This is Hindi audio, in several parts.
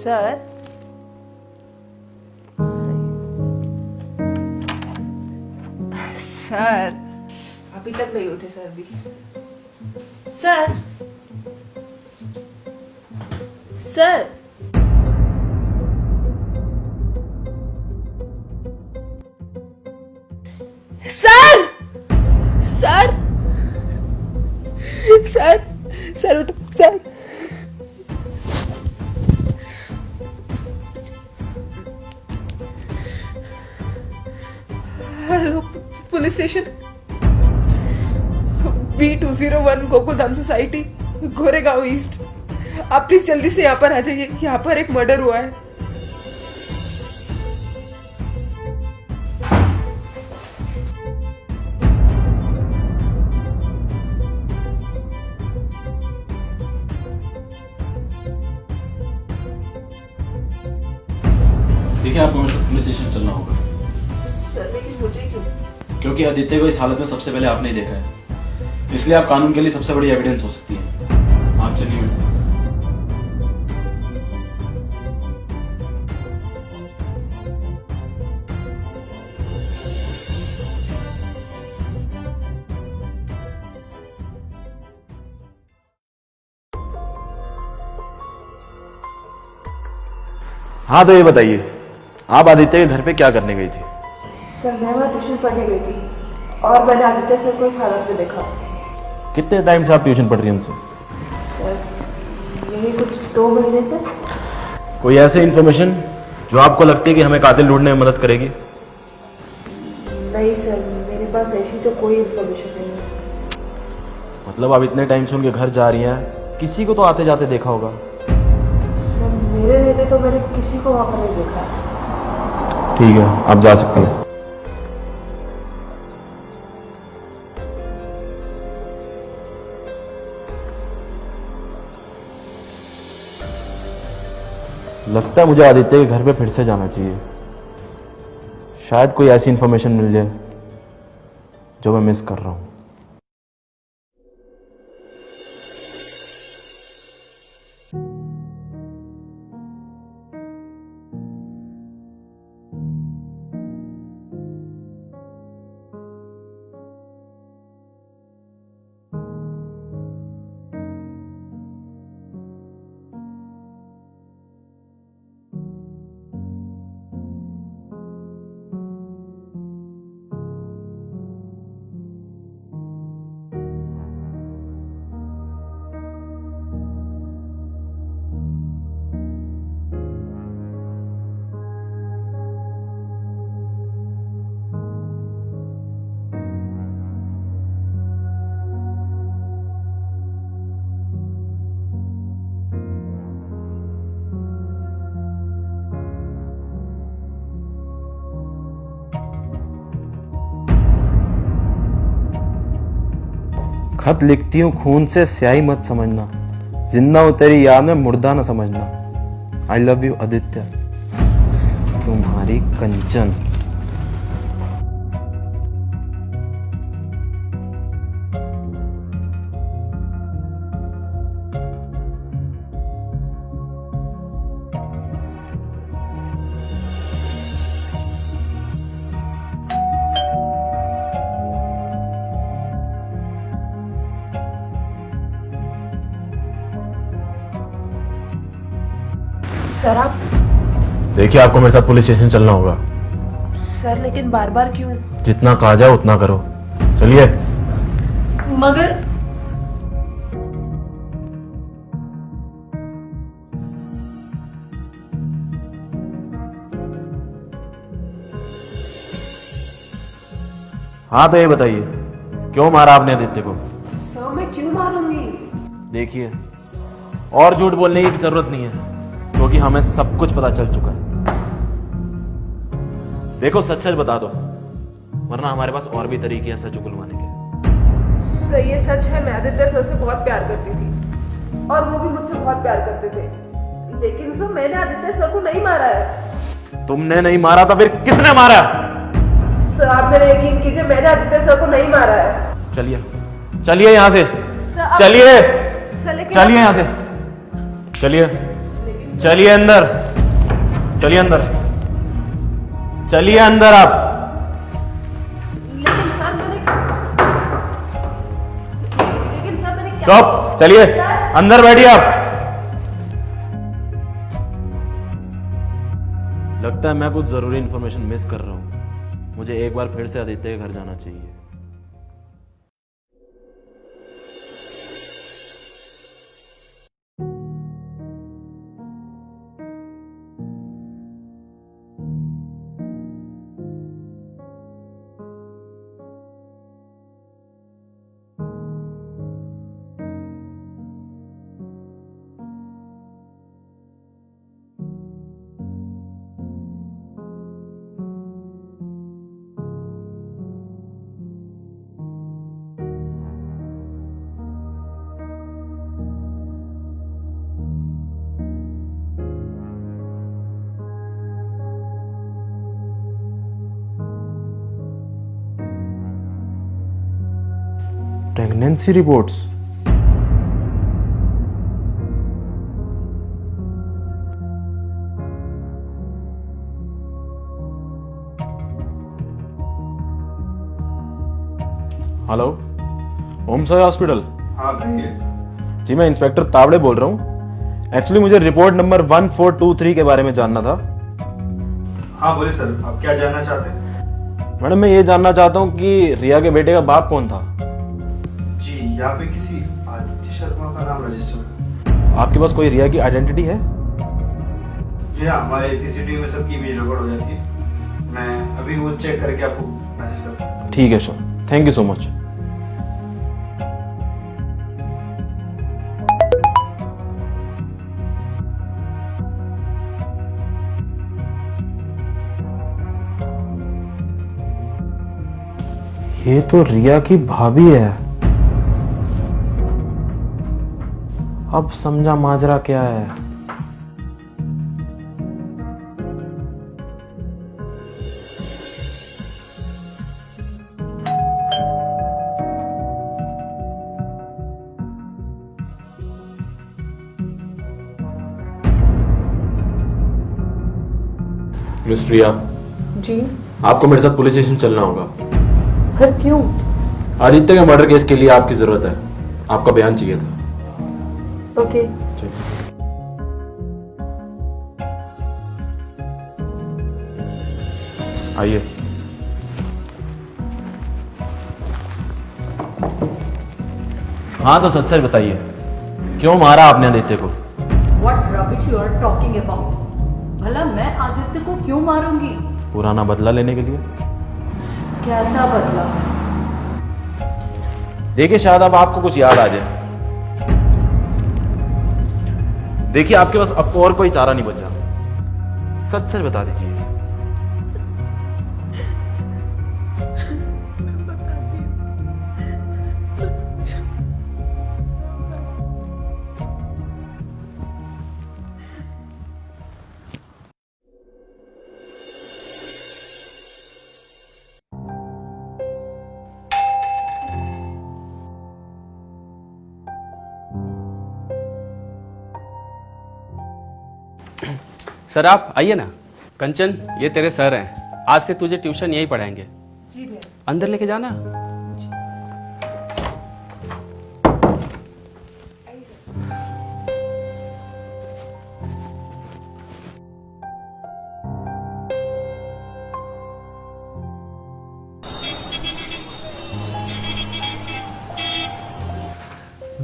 सर, सर अभी तक नहीं उठे सर भी। Sir, sir, sir, sir, sir, sir उठो sir. Hello police station, B201 Gokuldham society, Goregaon east. आप प्लीज जल्दी से यहाँ पर आ जाइए, यहाँ पर एक मर्डर हुआ है। देखिए, आपको हमेशा पुलिस स्टेशन चलना होगा। सर लेकिन मुझे क्यों? क्योंकि आदित्य को इस हालत में सबसे पहले आपने ही देखा है, इसलिए आप कानून के लिए सबसे बड़ी एविडेंस हो सकती है। आप चलिए मेरे साथ। हाँ, तो ये बताइए, आप आदित्य के घर पे क्या करने गई थी? सर मैं वहाँ ट्यूशन पढ़ने गई थी और मैंने आदित्य सर को इस हालत में देखा। कितने टाइम से आप ट्यूशन पढ़ रही हैं उनसे? सर यही कुछ 2 महीने से। कोई ऐसी इन्फॉर्मेशन जो आपको लगती है कि हमें कातिल ढूंढने में मदद करेगी? नहीं सर, मेरे पास ऐसी तो कोई इन्फॉर्मेशन नहीं है। मतलब आप इतने टाइम से उनके घर जा रही हैं, किसी को तो आते जाते देखा होगा? सर मेरे रहते तो मैंने किसी को वहाँ पर नहीं देखा। ठीक है, आप जा सकती हैं। लगता है मुझे आदित्य के घर पे फिर से जाना चाहिए, शायद कोई ऐसी इंफॉर्मेशन मिल जाए जो मैं मिस कर रहा हूं। खत लिखती हूँ खून से स्याही मत समझना, जिंदा हो तेरी याद में मुर्दा न समझना। आई लव यू आदित्य, तुम्हारी कंचन। सर आप। देखिए, आपको मेरे साथ पुलिस स्टेशन चलना होगा। सर लेकिन बार बार क्यों? जितना कहा जाए उतना करो, चलिए। मगर हाँ, तो ये बताइए, क्यों मारा आपने आदित्य को? सर मैं क्यों मारूंगी? देखिए, और झूठ बोलने की जरूरत नहीं है, क्योंकि हमें सब कुछ पता चल चुका है। देखो, सच सच बता दो, वरना हमारे पास और भी तरीके हैं सच उगलवाने के। सर ये सच है, मैं आदित्य सर से बहुत प्यार करती थी और वो भी मुझसे बहुत प्यार करते थे, लेकिन सर मैंने आदित्य सर को नहीं मारा है। तुमने नहीं मारा तो फिर किसने मारा? सर आप मेरा यकीन कीजिए, मैंने आदित्य सर को नहीं मारा है। चलिए, चलिए यहाँ से, सर, चलिए, सर लेकिन चलिए यहाँ से, चलिए। लेकिन चलिए अंदर, चलिए अंदर, चलिए अंदर आप। लेकिन सर मैंने क्या चुप, चलिए अंदर बैठिए आप। लगता है मैं कुछ जरूरी इंफॉर्मेशन मिस कर रहा हूं। मुझे एक बार फिर से आदित्य के घर जाना चाहिए। Pregnancy reports. हेलो, ओम साई हॉस्पिटल। हाँ कहिए। जी मैं इंस्पेक्टर तावड़े बोल रहा हूँ। एक्चुअली मुझे रिपोर्ट नंबर 1423 के बारे में जानना था। हाँ बोलिए सर, आप क्या जानना चाहते हैं? मैडम मैं ये जानना चाहता हूँ कि रिया के बेटे का बाप कौन था। जी यहाँ पे किसी आदित्य शर्मा का नाम रजिस्टर है। आपके पास कोई रिया की आइडेंटिटी है? जी हाँ, हमारे सीसीटीवी में सबकी इमेज रिकॉर्ड हो जाती है। मैं अभी वो चेक करके आपको मैसेज करता हूँ। ठीक है sir, thank you so much. ये तो रिया की भाभी है। अब समझा माजरा क्या है। मिस प्रिया, जी आपको मेरे साथ पुलिस स्टेशन चलना होगा। फिर क्यों? आदित्य के मर्डर केस के लिए आपकी जरूरत है। आपका बयान चाहिए था। ओके। आइए। हाँ तो सच सच बताइए, क्यों मारा आपने आदित्य को? What rubbish you are talking about? भला मैं आदित्य को क्यों मारूंगी? पुराना बदला लेने के लिए। कैसा बदला? देखिए शायद अब आपको कुछ याद आ जाए। देखिए आपके पास अब और कोई चारा नहीं बचा। सच सच बता दीजिए। सर आप आइए ना। कंचन, ये तेरे सर हैं। आज से तुझे ट्यूशन यही पढ़ाएंगे। जी भैया। अंदर लेके जाना।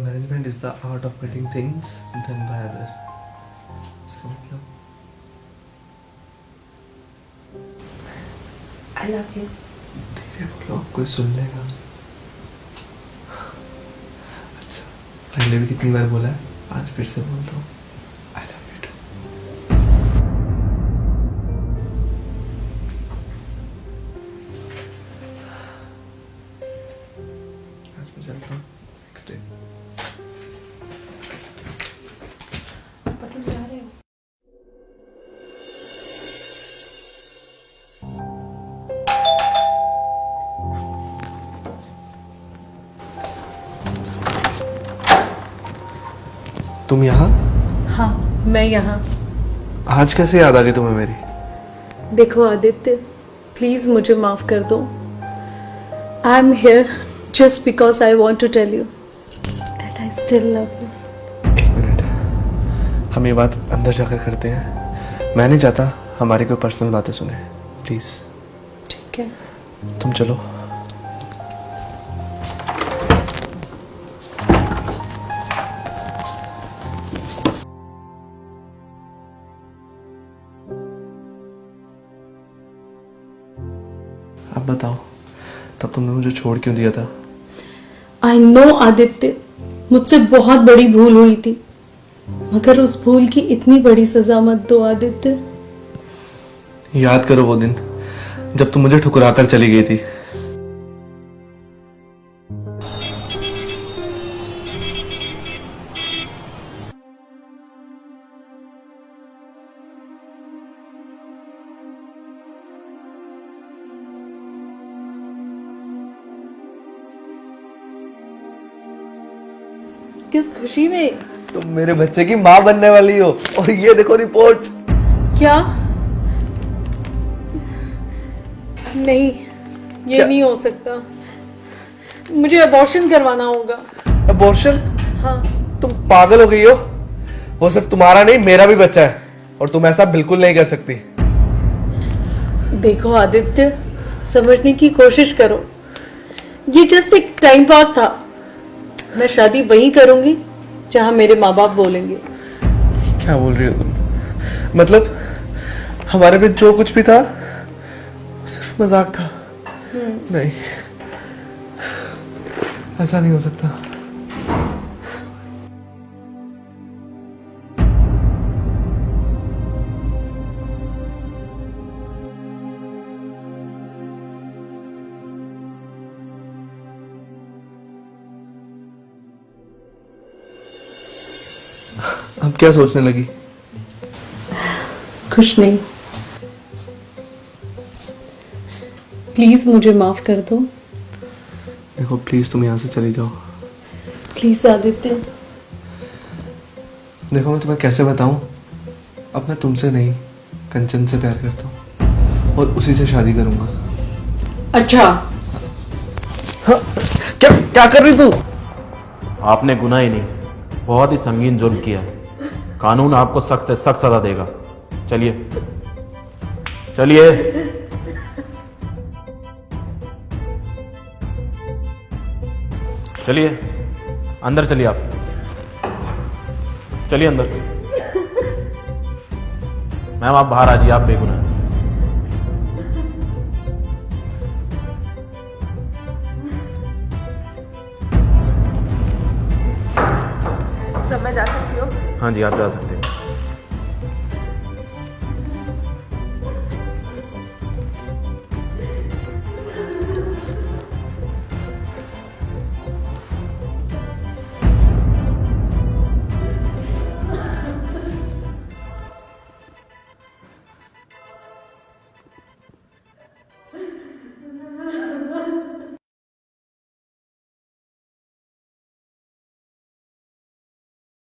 Management is the art of getting things done by others. इसका मतलब आई लव यू। धीरे बोलो, कोई सुन लेगा। अच्छा, पहले भी कितनी बार बोला है, आज फिर से बोलता हूँ, आई लव यू टू। आज मैं चलता हूँ, नेक्स्ट डे। पर तुम जा रहे हो? तुम यहाँ? हाँ, मैं यहाँ। आज कैसे याद आ गई तुम्हें मेरी? देखो आदित्य, प्लीज मुझे माफ कर दो। I am here just because I want to tell you that I still love you. एक मिनट, हम ये बात अंदर जाकर करते हैं। मैं नहीं चाहता हमारी कोई पर्सनल बातें सुने, प्लीज। ठीक है। तुम चलो। अब बताओ, तब तुमने मुझे छोड़ क्यों दिया था? आई नो आदित्य, मुझसे बहुत बड़ी भूल हुई थी, मगर उस भूल की इतनी बड़ी सजा मत दो आदित्य। याद करो वो दिन जब तुम मुझे ठुकराकर चली गई थी। किस खुशी में? तुम मेरे बच्चे की माँ बनने वाली हो, और ये देखो रिपोर्ट्स। क्या? नहीं, ये क्या? नहीं हो सकता। मुझे अबॉर्शन करवाना होगा। अबॉर्शन? हाँ। तुम पागल हो गई हो। वो सिर्फ तुम्हारा नहीं, मेरा भी बच्चा है, और तुम ऐसा बिल्कुल नहीं कर सकती। देखो आदित्य, समझने की कोशिश करो। ये जस्ट एक टाइम पास था। मैं शादी वहीं करूंगी जहां मेरे माँ बाप बोलेंगे। क्या बोल रही हो तुम? मतलब हमारे बीच जो कुछ भी था सिर्फ मजाक था? नहीं, ऐसा नहीं हो सकता। अब क्या सोचने लगी? कुछ नहीं। प्लीज मुझे माफ कर दो। देखो प्लीज तुम यहाँ से चली जाओ। प्लीज आदित्य। देखो मैं तुम्हें कैसे बताऊं, अब मैं तुमसे नहीं कंचन से प्यार करता हूँ, और उसी से शादी करूंगा। अच्छा। हाँ, क्या क्या कर रही तू? आपने गुनाह ही नहीं, बहुत ही संगीन जुर्म किया है। कानून आपको सख्त से सख्त सजा देगा। चलिए चलिए। चलिए अंदर चलिए, आप चलिए अंदर। मैम आप बाहर आ जाइए, आप बेगुनाह हैं। सब मैं जा सकती हूँ? हाँ जी, आप जा सकते हैं।